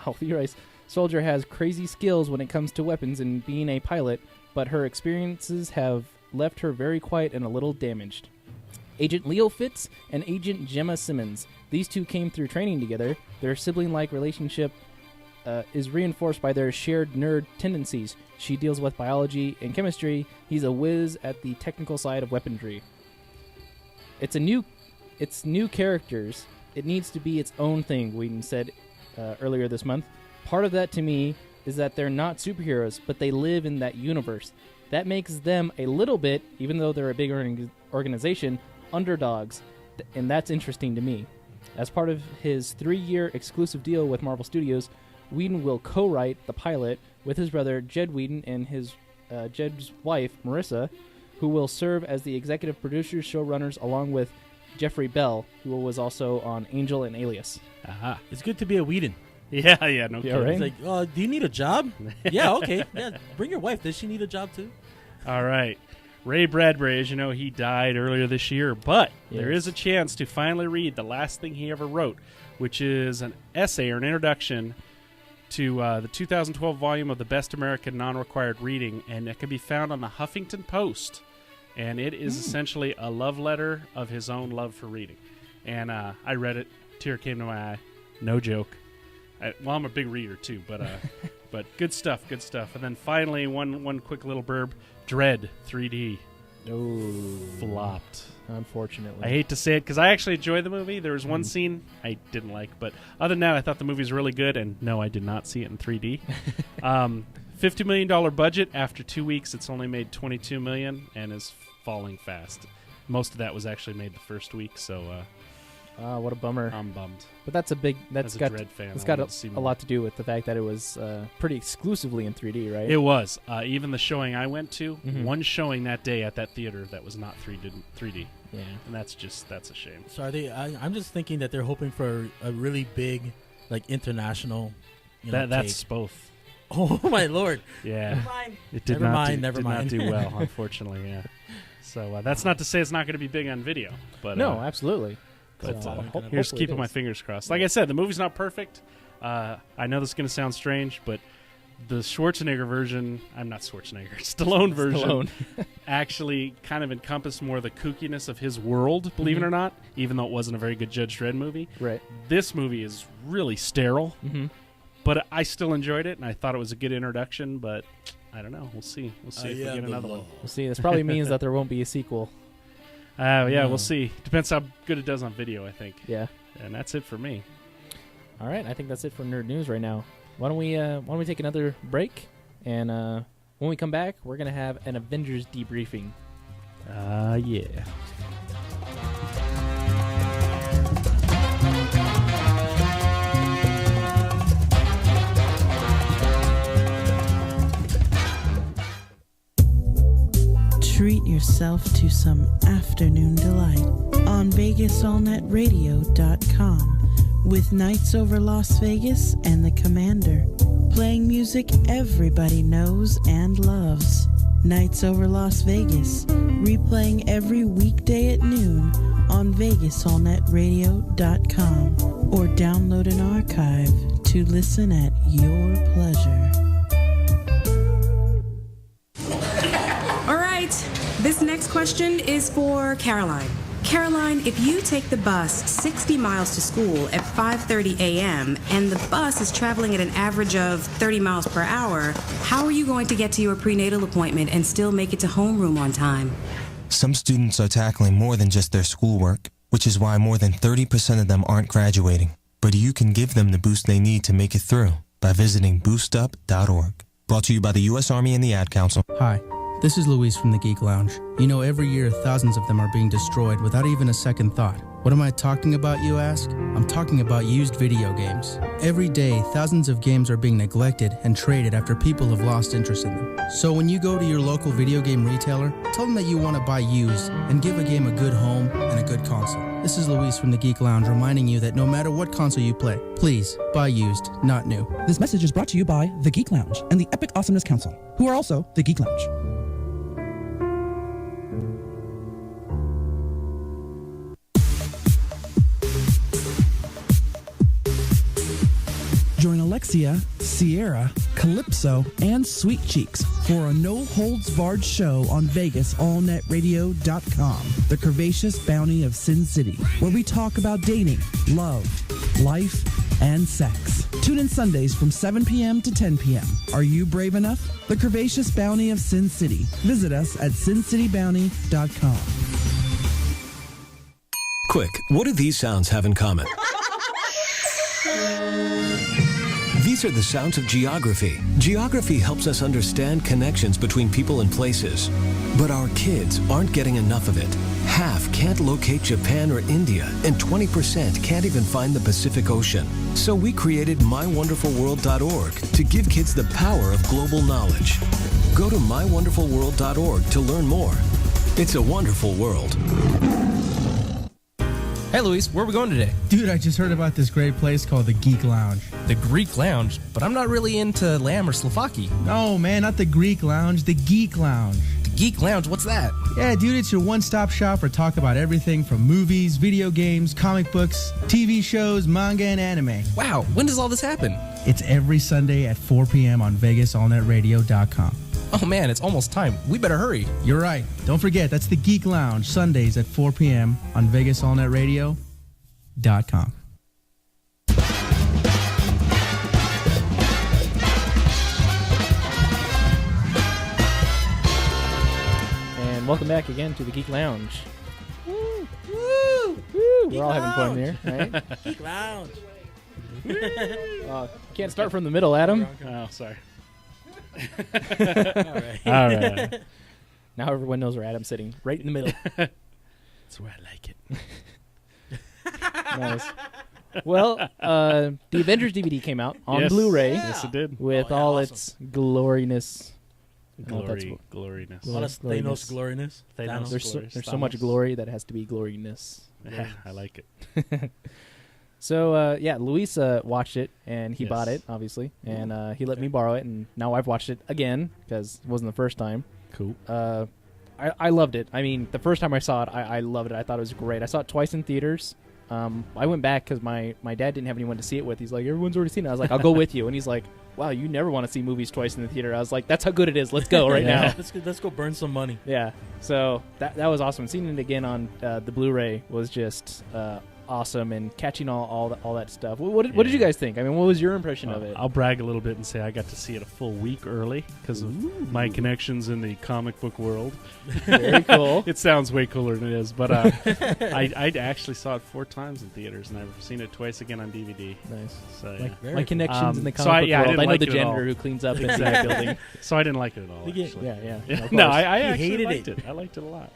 Alfie Rice. Soldier has crazy skills when it comes to weapons and being a pilot, but her experiences have left her very quiet and a little damaged. Agent Leo Fitz and Agent Gemma Simmons. These two came through training together. Their sibling-like relationship is reinforced by their shared nerd tendencies. She deals with biology and chemistry. He's a whiz at the technical side of weaponry. It's new characters. It needs to be its own thing, Whedon said earlier this month. Part of that to me is that they're not superheroes, but they live in that universe. That makes them a little bit, even though they're a big organization, underdogs, and that's interesting to me. As part of his 3-year exclusive deal with Marvel Studios, Whedon will co-write the pilot with his brother Jed Whedon and Jed's wife Marissa, who will serve as the executive producers, showrunners, along with Jeffrey Bell, who was also on Angel and Alias. Aha. It's good to be a Whedon. Yeah, no kidding. Right? It's like, do you need a job? Yeah, okay. Yeah, bring your wife. Does she need a job too? All right. Ray Bradbury, as you know, he died earlier this year, but there is a chance to finally read the last thing he ever wrote, which is an essay or an introduction to the 2012 volume of the Best American Non-Required Reading, and it can be found on the Huffington Post. And it is essentially a love letter of his own love for reading. And I read it. Tear came to my eye. No joke. I'm a big reader too, but good stuff. And then finally, one quick little burb. Dread 3D. Flopped. Unfortunately. I hate to say it because I actually enjoyed the movie. There was one scene I didn't like, but other than that, I thought the movie was really good, and no, I did not see it in 3D. $50 million budget. After 2 weeks, it's only made $22 million and is falling fast. Most of that was actually made the first week, so what a bummer. I'm bummed. But that's a big. That's As a got. Dredd fan, It's I got wanted to see a more. lot to do with the fact that it was pretty exclusively in 3D, right? It was. Even the showing I went to, Mhm. one showing that day at that theater that was not 3D. Yeah. And that's a shame. So are they? I'm just thinking that they're hoping for a really big, like international. That's take. both. Oh my lord! Yeah. Never mind. It did Never not mind, do, never did mind. not do well, unfortunately. Yeah. So that's not to say it's not going to be big on video, but no, absolutely. But So, here's hopefully keeping it my is. fingers crossed. Like I said, the movie's not perfect. I know this is going to sound strange, but the Schwarzenegger version, I'm not Schwarzenegger, Stallone version, Stallone. actually kind of encompassed more of the kookiness of his world, believe it or not, even though it wasn't a very good Judge Dredd movie. Right. This movie is really sterile, Mhm. but I still enjoyed it, and I thought it was a good introduction, but I don't know. We'll see. We'll see if we get another one. We'll see. This probably means that there won't be a sequel. Yeah, No. we'll see. Depends how good it does on video, I think. Yeah. And that's it for me. All right, I think that's it for Nerd News right now. Why don't we take another break? And when we come back, we're gonna have an Avengers debriefing. Yeah. Treat yourself to some afternoon delight on VegasAllNetRadio.com with Nights Over Las Vegas and the Commander, playing music everybody knows and loves. Nights Over Las Vegas, replaying every weekday at noon on VegasAllNetRadio.com or download an archive to listen at your pleasure. All right, this next question is for Caroline. Caroline, if you take the bus 60 miles to school at 5:30 a.m. and the bus is traveling at an average of 30 miles per hour, how are you going to get to your prenatal appointment and still make it to homeroom on time? Some students are tackling more than just their schoolwork, which is why more than 30% of them aren't graduating. But you can give them the boost they need to make it through by visiting boostup.org. Brought to you by the U.S. Army and the Ad Council. Hi, this is Luis from the Geek Lounge. You know, every year thousands of them are being destroyed without even a second thought. What am I talking about, you ask? I'm talking about used video games. Every day, thousands of games are being neglected and traded after people have lost interest in them. So when you go to your local video game retailer, tell them that you want to buy used and give a game a good home and a good console. This is Luis from the Geek Lounge reminding you that no matter what console you play, please buy used, not new. This message is brought to you by the Geek Lounge and the Epic Awesomeness Council, who are also the Geek Lounge. Join Alexia, Sierra, Calypso, and Sweet Cheeks for a no-holds-barred show on VegasAllNetRadio.com, the curvaceous bounty of Sin City, where we talk about dating, love, life, and sex. Tune in Sundays from 7 p.m. to 10 p.m. Are you brave enough? The curvaceous bounty of Sin City. Visit us at SinCityBounty.com. Quick, what do these sounds have in common? These are the sounds of geography. Geography helps us understand connections between people and places. But our kids aren't getting enough of it. Half can't locate Japan or India, and 20% can't even find the Pacific Ocean. So we created MyWonderfulWorld.org to give kids the power of global knowledge. Go to MyWonderfulWorld.org to learn more. It's a wonderful world. Hey, Luis, where are we going today? Dude, I just heard about this great place called the Geek Lounge. The Greek Lounge? But I'm not really into lamb or Slovaki. No, man, not the Greek Lounge, the Geek Lounge. The Geek Lounge? What's that? Yeah, dude, it's your one-stop shop for talk about everything from movies, video games, comic books, TV shows, manga, and anime. Wow, when does all this happen? It's every Sunday at 4 p.m. on VegasAllNetRadio.com. Oh man, it's almost time. We better hurry. You're right. Don't forget, that's the Geek Lounge, Sundays at 4 p.m. on VegasAllNetRadio.com. And welcome back again to the Geek Lounge. Woo! Woo! Woo! We're all having fun here, right? Geek Lounge. Can't start from the middle, Adam. Oh, sorry. All right. Now everyone knows where Adam's sitting, right in the middle. That's where I like it. Nice. Well, the Avengers DVD came out on Yes. Blu-ray. Yes, it did. With all its gloriness. Gloriness. A lot of Thanos gloriness. Thanos. There's so much glory that has to be gloriness. Yeah, I like it. So, Luis watched it, and he Yes. bought it, obviously. And he let me borrow it, and now I've watched it again, because it wasn't the first time. Cool. I loved it. I mean, the first time I saw it, I loved it. I thought it was great. I saw it twice in theaters. I went back because my dad didn't have anyone to see it with. He's like, everyone's already seen it. I was like, I'll go with you. And he's like, wow, you never want to see movies twice in the theater. I was like, that's how good it is. Let's go right now. Let's go burn some money. Yeah. So that was awesome. Seeing it again on the Blu-ray was just awesome, and catching all that stuff. What did you guys think? I mean, what was your impression of it? I'll brag a little bit and say I got to see it a full week early because of my connections in the comic book world. Very cool. It sounds way cooler than it is, but I actually saw it 4 times in theaters, and I've seen it twice again on DVD. Nice. So My connections in the so comic book world. didn't I know like the it at all. janitor who cleans up in that building. So I didn't like it at all. Actually. Yeah. No, I You actually hated liked it. it. I liked it a lot.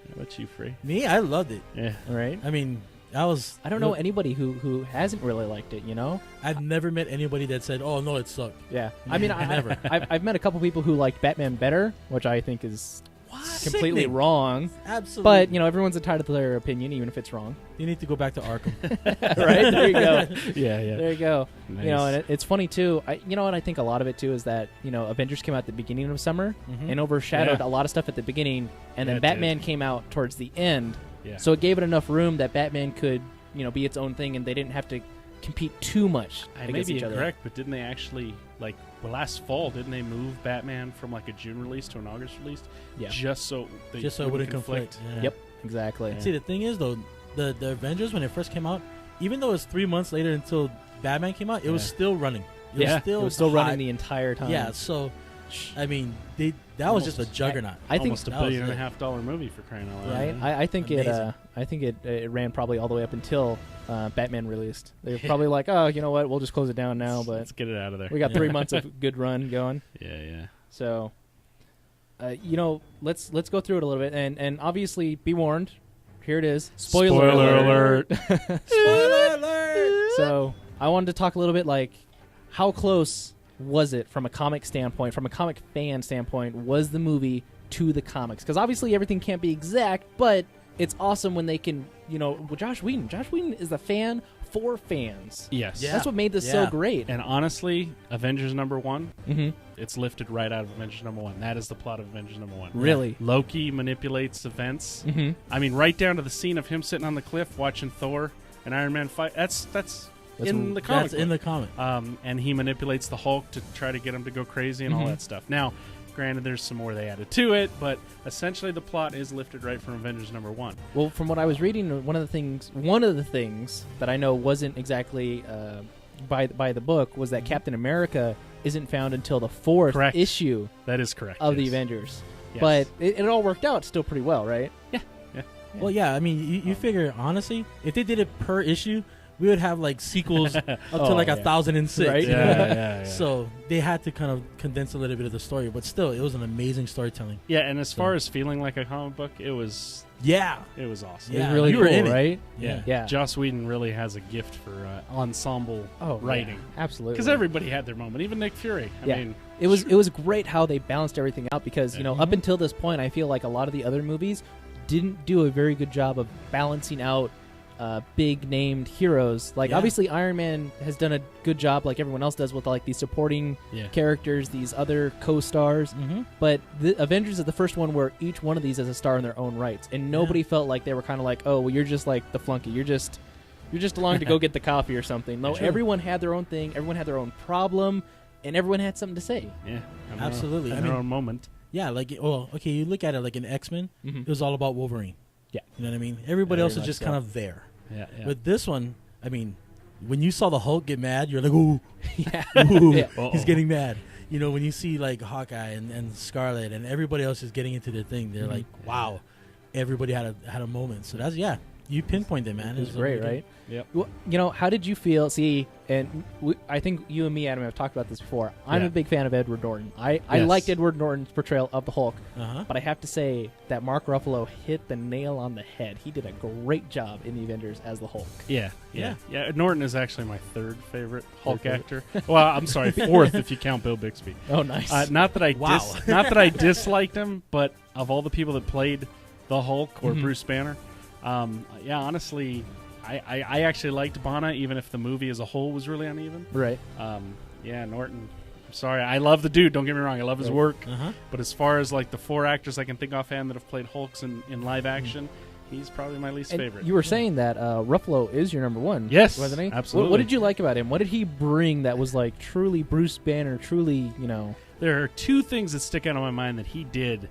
How about you, Free? Me, I loved it. Yeah. Right. I mean, I don't know anybody who hasn't really liked it. You know, I've never met anybody that said, "Oh no, it sucked." Yeah, I mean, never. I've met a couple people who liked Batman better, which I think is completely Sickening. wrong. Absolutely. But everyone's entitled to their opinion, even if it's wrong. You need to go back to Arkham. Right there you go. Yeah. There you go. Nice. And it's funny too. I think a lot of it too is that Avengers came out at the beginning of summer and overshadowed a lot of stuff at the beginning, and then Batman came out towards the end. Yeah. So it gave it enough room that Batman could be its own thing, and they didn't have to compete too much against each other. Correct, but didn't they actually last fall? Didn't they move Batman from a June release to an August release? Yeah. Just so it wouldn't conflict. Yeah. Yep. Exactly. See, the thing is though, the Avengers, when it first came out, even though it was 3 months later until Batman came out, it was still running. It was still running the entire time. Yeah. So, I mean, that was just a juggernaut. I think almost $1.5 billion movie for crying out loud. Right. I think it ran probably all the way up until Batman released. They were probably like, oh, you know what? We'll just close it down now. But let's get it out of there. We got 3 months of good run going. Yeah. So, let's go through it a little bit, and obviously be warned. Here it is. Spoiler alert. Spoiler alert. So I wanted to talk a little bit how close was it from a comic standpoint, from a comic fan standpoint, was the movie to the comics? Because obviously everything can't be exact, but it's awesome when they can, Josh Whedon is a fan for fans. Yes. That's what made this so great. And honestly, Avengers #1, mm-hmm. it's lifted right out of Avengers #1. That is the plot of Avengers #1. Really? Loki manipulates events. Mm-hmm. I mean, right down to the scene of him sitting on the cliff watching Thor and Iron Man fight. That's in the comic. That's in the comic. And he manipulates the Hulk to try to get him to go crazy and all that stuff. Now, granted, there's some more they added to it, but essentially the plot is lifted right from Avengers #1. Well, from what I was reading, one of the things that I know wasn't exactly by the book was that Captain America isn't found until the 4th issue. That is correct. Of the Avengers. Yes. But it all worked out still pretty well, right? Yeah. Well, yeah. I mean, you figure honestly, if they did it per issue, we would have sequels up to 1006. Right? Yeah. So they had to kind of condense a little bit of the story, but still, it was an amazing storytelling. Yeah, and as far as feeling like a comic book, it was it was awesome. Yeah, it was really you were cool, in it. Right? Yeah. Joss Whedon really has a gift for ensemble writing. Yeah, absolutely. Because everybody had their moment, even Nick Fury. I mean, it was great how they balanced everything out because up until this point, I feel like a lot of the other movies didn't do a very good job of balancing out big named heroes. Obviously Iron Man has done a good job like everyone else does with these supporting characters, these other co-stars, but the Avengers is the first one where each one of these is a star in their own rights, and nobody felt like they were kind of like, oh well, you're just like the flunky, you're just along to go get the coffee or something. No, everyone had their own thing, everyone had their own problem, and everyone had something to say. Absolutely. Their own moment. Yeah, you look at it like in X-Men, it was all about Wolverine. Yeah. You know what I mean? Everybody else is just kind of there. Yeah. With this one, I mean, when you saw the Hulk get mad, you're like, ooh. He's getting mad. When you see Hawkeye and Scarlet and everybody else is getting into their thing, they're like, wow, everybody had a moment. So You pinpointed it, man. It was great, right? Yep. Well, you know, how did you feel? See, and I think you and me, Adam, have talked about this before. I'm a big fan of Edward Norton. I liked Edward Norton's portrayal of the Hulk, but I have to say that Mark Ruffalo hit the nail on the head. He did a great job in the Avengers as the Hulk. Yeah. Norton is actually my third favorite Hulk actor. Well, I'm sorry, fourth if you count Bill Bixby. Oh, nice. Not that I disliked him, but of all the people that played the Hulk or Bruce Banner, honestly, I actually liked Banner, even if the movie as a whole was really uneven. Right. Norton. I'm sorry, I love the dude. Don't get me wrong, I love his work. But as far as like the 4 actors I can think offhand that have played Hulks in live action, he's probably my least favorite. You were saying that Ruffalo is your number one. Yes, wasn't he? Absolutely. What did you like about him? What did he bring that was like truly Bruce Banner? Truly, There are 2 things that stick out in my mind that he did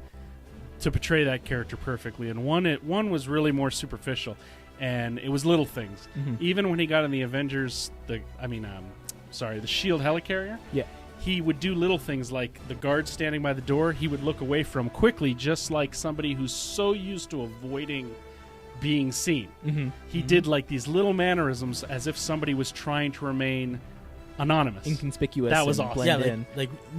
to portray that character perfectly, and one was really more superficial, and it was little things. Even when he got in the Avengers, the Shield helicarrier, he would do little things like the guard standing by the door, he would look away from quickly, just like somebody who's so used to avoiding being seen. He did like these little mannerisms as if somebody was trying to remain anonymous, inconspicuous. That was awesome.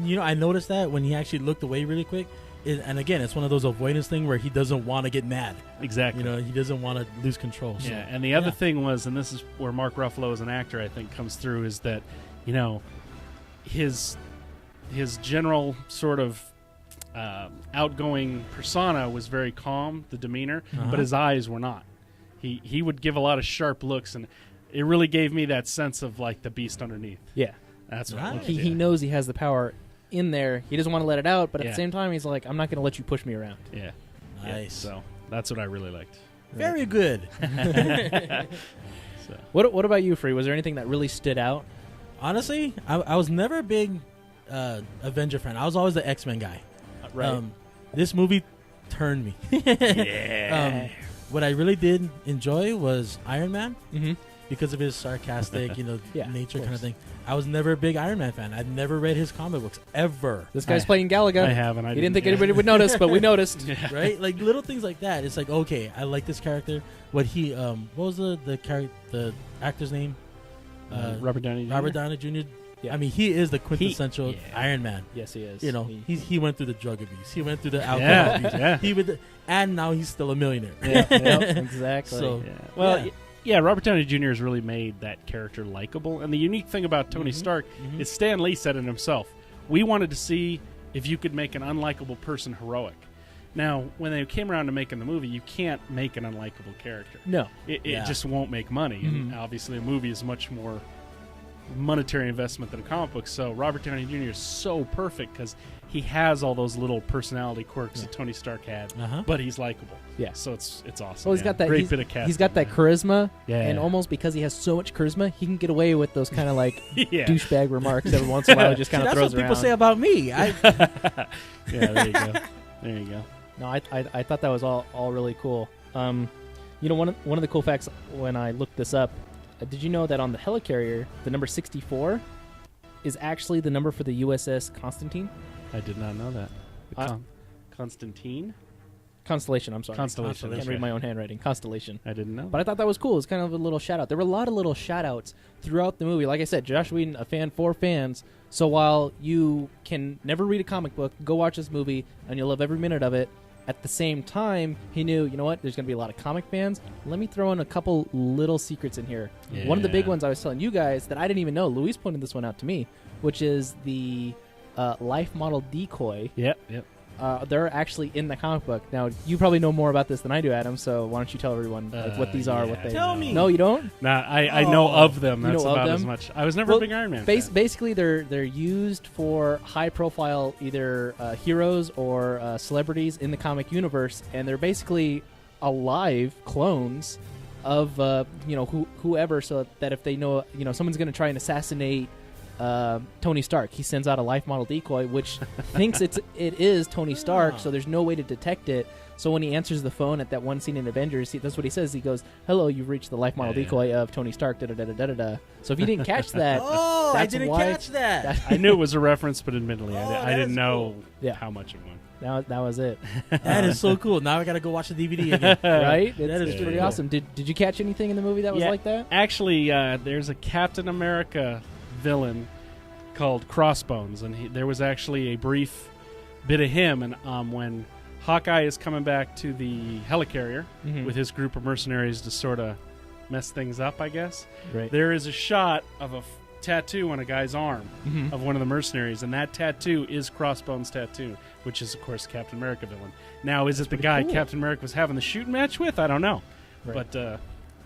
Yeah, I noticed that when he actually looked away really quick. And again, it's one of those avoidance things where he doesn't want to get mad. Exactly. He doesn't want to lose control. So. Yeah, and the other thing was, and this is where Mark Ruffalo as an actor, I think, comes through, is that, his general sort of outgoing persona was very calm, the demeanor, but his eyes were not. He would give a lot of sharp looks, and it really gave me that sense of, like, the beast underneath. Yeah. That's right. He knows he has the power in there. He doesn't want to let it out, but at the same time, he's like, I'm not going to let you push me around. Yeah. Nice. So that's what I really liked. Very good. What about you, Free? Was there anything that really stood out? Honestly, I was never a big Avenger fan. I was always the X-Men guy. Right. This movie turned me. What I really did enjoy was Iron Man. Because of his sarcastic, nature kind of thing. I was never a big Iron Man fan. I'd never read his comic books, ever. This guy's playing Galaga. I haven't. He didn't think anybody would notice, but we noticed. Right? Like, little things like that. It's like, okay, I like this character. What was the actor's name? Robert Downey Jr.? Robert Downey Jr. Yeah. I mean, he is the quintessential Iron Man. Yes, he is. He went through the drug abuse. He went through the alcohol abuse. And now he's still a millionaire. Exactly. So, Robert Downey Jr. has really made that character likable. And the unique thing about Tony Stark is Stan Lee said it himself. We wanted to see if you could make an unlikable person heroic. Now, when they came around to making the movie, you can't make an unlikable character. No. It just won't make money. And obviously, a movie is much more monetary investment than a comic book. So Robert Downey Jr. is so perfect because he has all those little personality quirks that Tony Stark had, but he's likable. Yeah. So it's awesome. Well, he's got that great bit of casting. He's got that charisma, and almost because he has so much charisma, he can get away with those kind of like douchebag remarks every once in a while. He just kind of throws around. That's what people say about me. There you go. There you go. No, I thought that was all really cool. One of the cool facts when I looked this up, did you know that on the helicarrier, the number 64 is actually the number for the USS Constantine? I did not know that. Constantine? Constellation, I'm sorry. Constellation. I can't read my own handwriting. Constellation. I didn't know. But I thought that was cool. It's kind of a little shout-out. There were a lot of little shout-outs throughout the movie. Like I said, Josh Whedon, a fan for fans. So while you can never read a comic book, go watch this movie, and you'll love every minute of it. At the same time, he knew, you know what, there's going to be a lot of comic fans. Let me throw in a couple little secrets in here. Yeah. One of the big ones I was telling you guys that I didn't even know, Luis pointed this one out to me, which is the life model decoy. Yep. They're actually in the comic book. Now, you probably know more about this than I do, Adam, so why don't you tell everyone what these are, what they... Tell me! No, you don't? Nah, I know of them. That's about as much. I was never a big Iron Man fan. Basically, they're used for high-profile either heroes or celebrities in the comic universe, and they're basically alive clones of whoever, so that if they know someone's going to try and assassinate Tony Stark. He sends out a life model decoy, which thinks it is Tony Stark, so there's no way to detect it. So when he answers the phone at that one scene in Avengers, that's what he says. He goes, "Hello, you've reached the life model decoy of Tony Stark." Da da da da da da. So if you didn't catch that, I didn't catch that. I knew it was a reference, but admittedly, I didn't know how much it went. That was it. That is so cool. Now I got to go watch the DVD again. Right? That is pretty cool. awesome. Did you catch anything in the movie that was like that? Actually, there's a Captain America villain called Crossbones, and there was actually a brief bit of him, and when Hawkeye is coming back to the helicarrier with his group of mercenaries to sort of mess things up, I guess. Right. There is a shot of a tattoo on a guy's arm of one of the mercenaries, and that tattoo is Crossbones' tattoo, which is, of course, Captain America villain. Now, is it the guy Captain America was having the shooting match with? I don't know. Right. But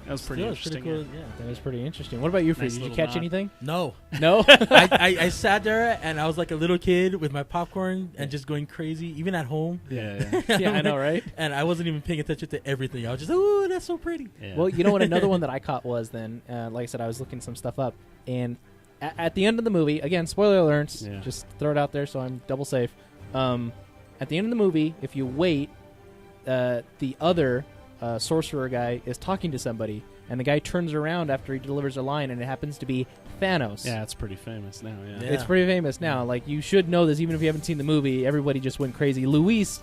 that was pretty interesting. Pretty cool. Yeah. That was pretty interesting. What about you, Freeze? Did you catch anything? No. No? I sat there, and I was like a little kid with my popcorn and just going crazy, even at home. Yeah, I know, right? And I wasn't even paying attention to everything. I was just, ooh, that's so pretty. Yeah. Well, you know what? Another one that I caught was then, like I said, I was looking some stuff up, and at the end of the movie, again, spoiler alerts, just throw it out there so I'm double safe. At the end of the movie, if you wait, the other sorcerer guy is talking to somebody, and the guy turns around after he delivers a line, and it happens to be Thanos. Yeah, it's pretty famous now. Yeah, it's pretty famous now. Like, you should know this, even if you haven't seen the movie. Everybody just went crazy. Luis,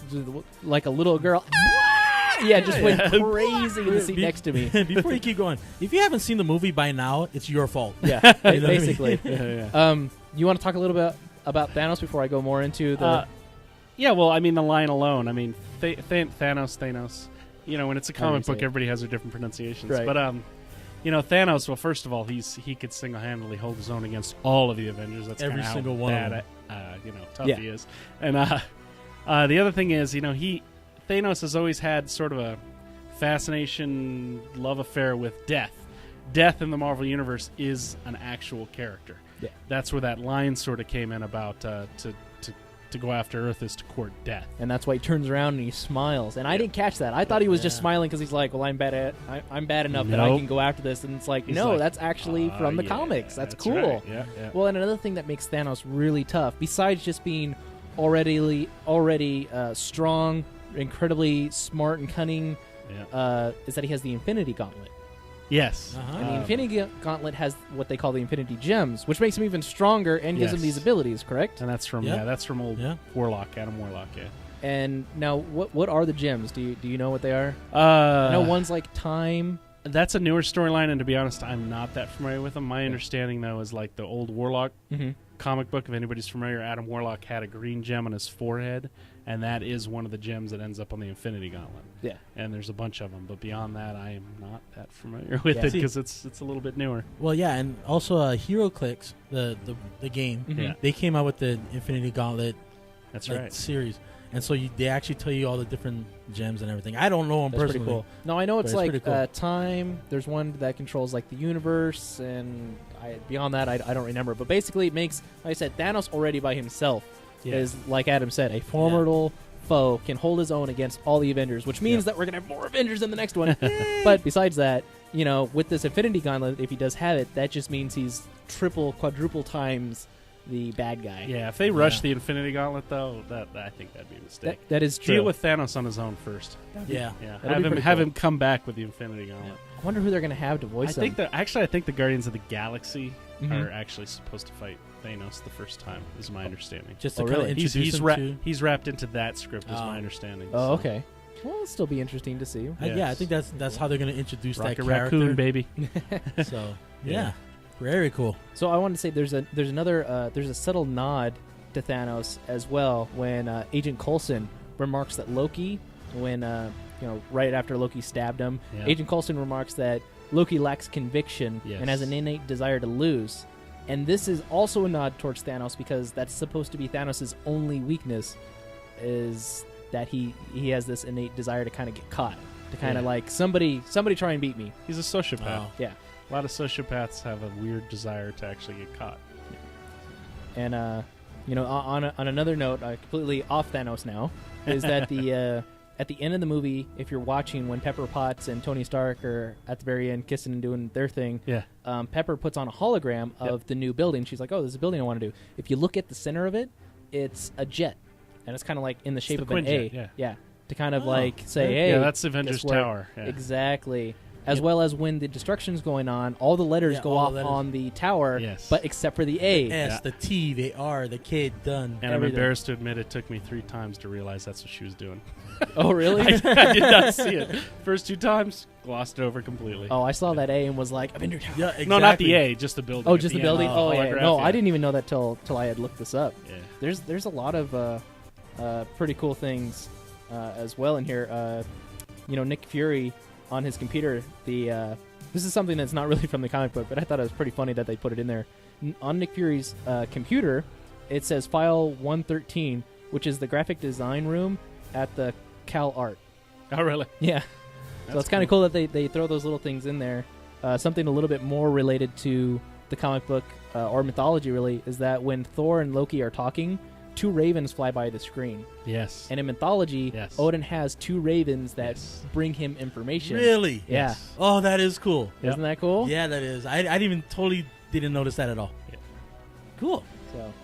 like a little girl, just went crazy in the seat next to me. Before you keep going, if you haven't seen the movie by now, it's your fault. Yeah, You know basically. what I mean? You want to talk a little bit about Thanos before I go more into the... yeah, well, I mean, the line alone. I mean, Thanos. You know, when it's a comic book, everybody has their different pronunciations. Right. But, you know, Thanos, well, first of all, he could single-handedly hold his own against all of the Avengers. That's every kinda single how one bad, of them. tough he is. And the other thing is, you know, Thanos has always had sort of a fascination, love affair with death. Death in the Marvel Universe is an actual character. Yeah. That's where that line sort of came in about to go after Earth is to court death. And that's why he turns around and he smiles. And I didn't catch that. I thought he was just smiling because he's like, well, I'm bad enough that I can go after this. And it's like, He's no, like, that's actually from the comics. That's cool. Right. Yeah. Well, and another thing that makes Thanos really tough, besides just being already strong, incredibly smart and cunning, is that he has the Infinity Gauntlet. Yes. And the Infinity Gauntlet has what they call the Infinity Gems, which makes him even stronger and gives him these abilities, correct? And that's from old Warlock, Adam Warlock, And now, what are the gems? Do you know what they are? I know one's like time. That's a newer storyline, and to be honest, I'm not that familiar with them. My understanding, though, is like the old Warlock comic book. If anybody's familiar, Adam Warlock had a green gem on his forehead, and that is one of the gems that ends up on the Infinity Gauntlet. Yeah. And there's a bunch of them, but beyond that, I am not that familiar with it because it's a little bit newer. Well, yeah, and also HeroClix, the game, they came out with the Infinity Gauntlet. That's right. Series. And so they actually tell you all the different gems and everything. I don't know them personally. Pretty cool. No, I know it's like cool. time. There's one that controls like the universe, and beyond that, I don't remember. But basically, it makes, like I said, Thanos already by himself is, like Adam said, a formidable foe, can hold his own against all the Avengers, which means that we're going to have more Avengers in the next one. But besides that, you know, with this Infinity Gauntlet, if he does have it, that just means he's triple, quadruple times the bad guy. Yeah, if they rush the Infinity Gauntlet, though, I think that'd be a mistake. That is true. Deal with Thanos on his own first. Yeah. Have him come back with the Infinity Gauntlet. I wonder who they're going to have to voice him. I think the Guardians of the Galaxy are actually supposed to fight Thanos the first time, is my understanding. Just to kind of introduce him he's wrapped into that script, is my understanding. Oh, okay. Well, it'll still be interesting to see. Yeah, I think that's how they're going to introduce Rocket that character. Raccoon, baby. So, yeah. Very cool. So I wanted to say there's a subtle nod to Thanos as well when Agent Coulson remarks that Loki, when right after Loki stabbed him, Agent Coulson remarks that Loki lacks conviction and has an innate desire to lose. And this is also a nod towards Thanos because that's supposed to be Thanos' only weakness, is that he has this innate desire to kind of get caught, to kind of like somebody try and beat me. He's a sociopath. Oh. Yeah. A lot of sociopaths have a weird desire to actually get caught. And on another note, completely off Thanos now, is that the at the end of the movie, if you're watching when Pepper Potts and Tony Stark are at the very end kissing and doing their thing, Pepper puts on a hologram of the new building. She's like, oh, this is a building I want to do. If you look at the center of it, it's a jet. And it's kind of like in the shape of an A. Yeah. To kind of like say, hey. Yeah, that's Avengers Tower. Yeah. Exactly. As well as when the destruction's going on, all the letters go off on the tower, but except for the A. The S, the T, the R, the K, done. And I'm embarrassed to admit it took me 3 times to realize that's what she was doing. Oh, really? I did not see it. First 2 times, glossed it over completely. Oh, I saw that A and was like, Avengers Tower. Yeah, exactly. No, not the A, just the building. Oh, just the building? Oh, yeah. No, yeah. I didn't even know that till I had looked this up. Yeah. There's a lot of pretty cool things as well in here. Nick Fury on his computer, this is something that's not really from the comic book, but I thought it was pretty funny that they put it in there. On Nick Fury's computer, it says File 113, which is the graphic design room at the Cal Art. Oh, really? Yeah. So it's kind of cool that they throw those little things in there. Something a little bit more related to the comic book or mythology, really, is that when Thor and Loki are talking, 2 ravens fly by the screen. Yes. And in mythology, Odin has 2 ravens that bring him information. Really? Yeah. Oh, that is cool. Isn't that cool? Yeah, that is. I didn't notice that at all. Yeah. Cool. So,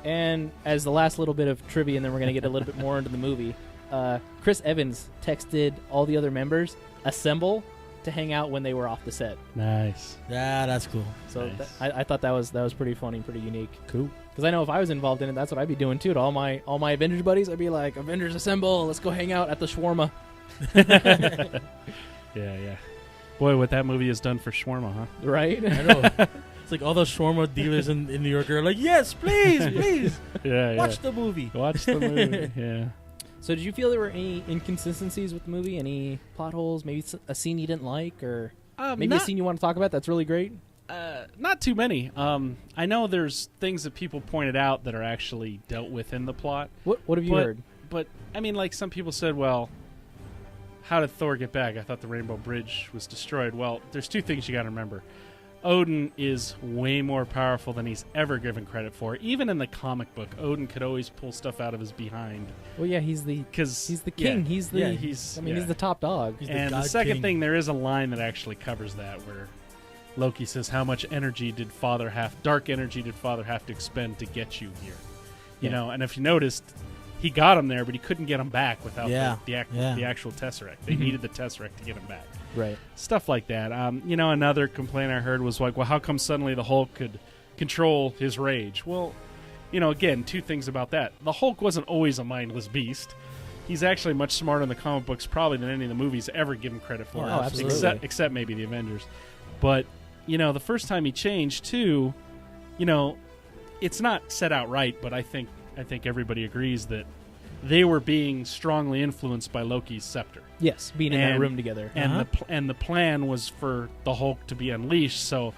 and as the last little bit of trivia, and then we're going to get a little bit more into the movie, Chris Evans texted all the other members, assemble, to hang out when they were off the set. Nice. Yeah, that's cool. So I thought that was pretty funny, pretty unique. Cool. Because I know if I was involved in it, that's what I'd be doing too. To all my Avengers buddies, I'd be like, Avengers assemble, let's go hang out at the shawarma. Yeah. Boy, what that movie has done for shawarma, huh? Right? I know. It's like all those shawarma dealers in New York are like, yes, please. Watch the movie. Watch the movie. Yeah. So did you feel there were any inconsistencies with the movie? Any plot holes? Maybe a scene you didn't like? Or maybe a scene you want to talk about that's really great? Not too many. I know there's things that people pointed out that are actually dealt with in the plot. What have you heard? But, I mean, like some people said, well, how did Thor get back? I thought the Rainbow Bridge was destroyed. Well, there's 2 things you got to remember. Odin is way more powerful than he's ever given credit for. Even in the comic book, Odin could always pull stuff out of his behind. Well, yeah, he's the king. Yeah, he's the top dog. And the second thing, there is a line that actually covers that, where Loki says, "How much energy did dark energy did Father have to expend to get you here?" You know, and if you noticed, he got him there, but he couldn't get him back without the actual Tesseract. They needed the Tesseract to get him back. Right. Stuff like that. Another complaint I heard was like, well, how come suddenly the Hulk could control his rage? Well, again, 2 things about that. The Hulk wasn't always a mindless beast. He's actually much smarter in the comic books probably than any of the movies ever given credit for. Oh, absolutely. Except maybe the Avengers. But, the first time he changed, too, it's not set out right, but I think everybody agrees that they were being strongly influenced by Loki's scepter. Yes, being in that room together. And the plan was for the Hulk to be unleashed, so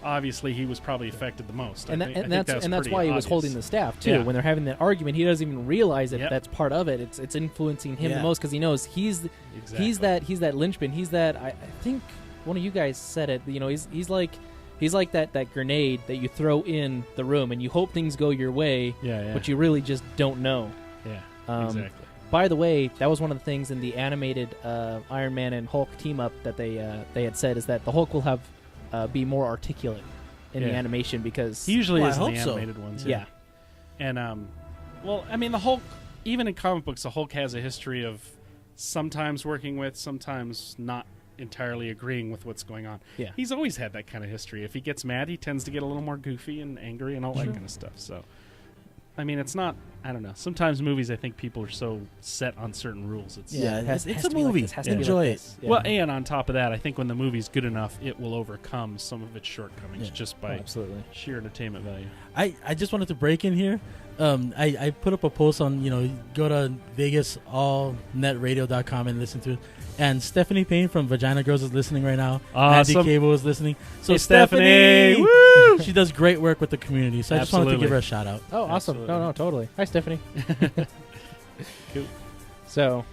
obviously he was probably affected the most. That's why he was holding the staff, too. Yeah. When they're having that argument, he doesn't even realize that that's part of it. It's influencing him the most because he knows he's that linchpin. He's that, I think one of you guys said it, he's like that grenade that you throw in the room and you hope things go your way, but you really just don't know. Yeah, exactly. By the way, that was one of the things in the animated Iron Man and Hulk team-up that they had said is that the Hulk will have be more articulate in the animation because... He usually is in the animated ones. Yeah. And, the Hulk, even in comic books, the Hulk has a history of sometimes working with, sometimes not entirely agreeing with what's going on. Yeah. He's always had that kind of history. If he gets mad, he tends to get a little more goofy and angry and all that kind of stuff. So, it's not... I don't know. Sometimes movies, I think people are so set on certain rules. It's a movie. Enjoy it. Yeah. Well, and on top of that, I think when the movie's good enough, it will overcome some of its shortcomings just by sheer entertainment value. I just wanted to break in here. I put up a post on, go to VegasAllNetRadio.com and listen to it. And Stephanie Payne from Vagina Girls is listening right now. Awesome. Andy Cable is listening. So hey, Stephanie! Woo! She does great work with the community. So I just wanted to give her a shout out. Oh, awesome. Absolutely. No, totally. Hi, Stephanie. Cool. So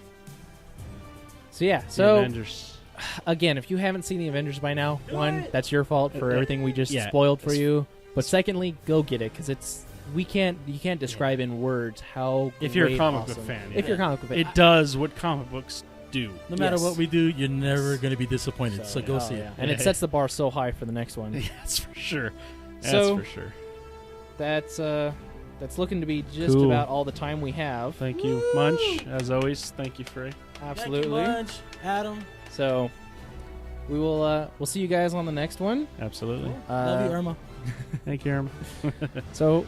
yeah. The Avengers. Again, if you haven't seen the Avengers by now, one, that's your fault for everything we just spoiled for you. But secondly, go get it because you can't describe in words how If you're a great, comic awesome. book fan. If you're a comic book fan. It does what comic books do. No matter what we do, you're never going to be disappointed. So go see it. And it sets the bar so high for the next one. That's for sure. That's looking to be just Cool. about all the time we have. Thank you, Munch. As always, thank you, Frey. Absolutely. Thank you, Munch, Adam. So we'll see you guys on the next one. Absolutely. Love you, Irma. Thank you, Irma. So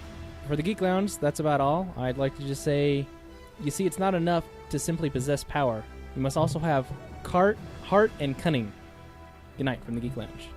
for the Geek Lounge, that's about all. I'd like to just say, you see, it's not enough to simply possess power. You must also have heart, and cunning. Good night from the Geek Lounge.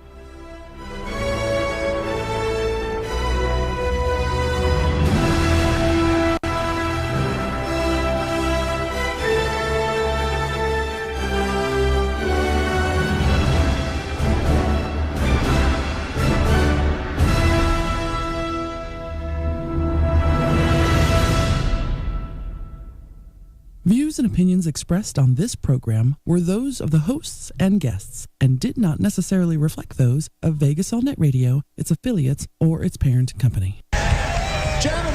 Views and opinions expressed on this program were those of the hosts and guests and did not necessarily reflect those of Vegas All Net Radio, its affiliates, or its parent company. Gentlemen,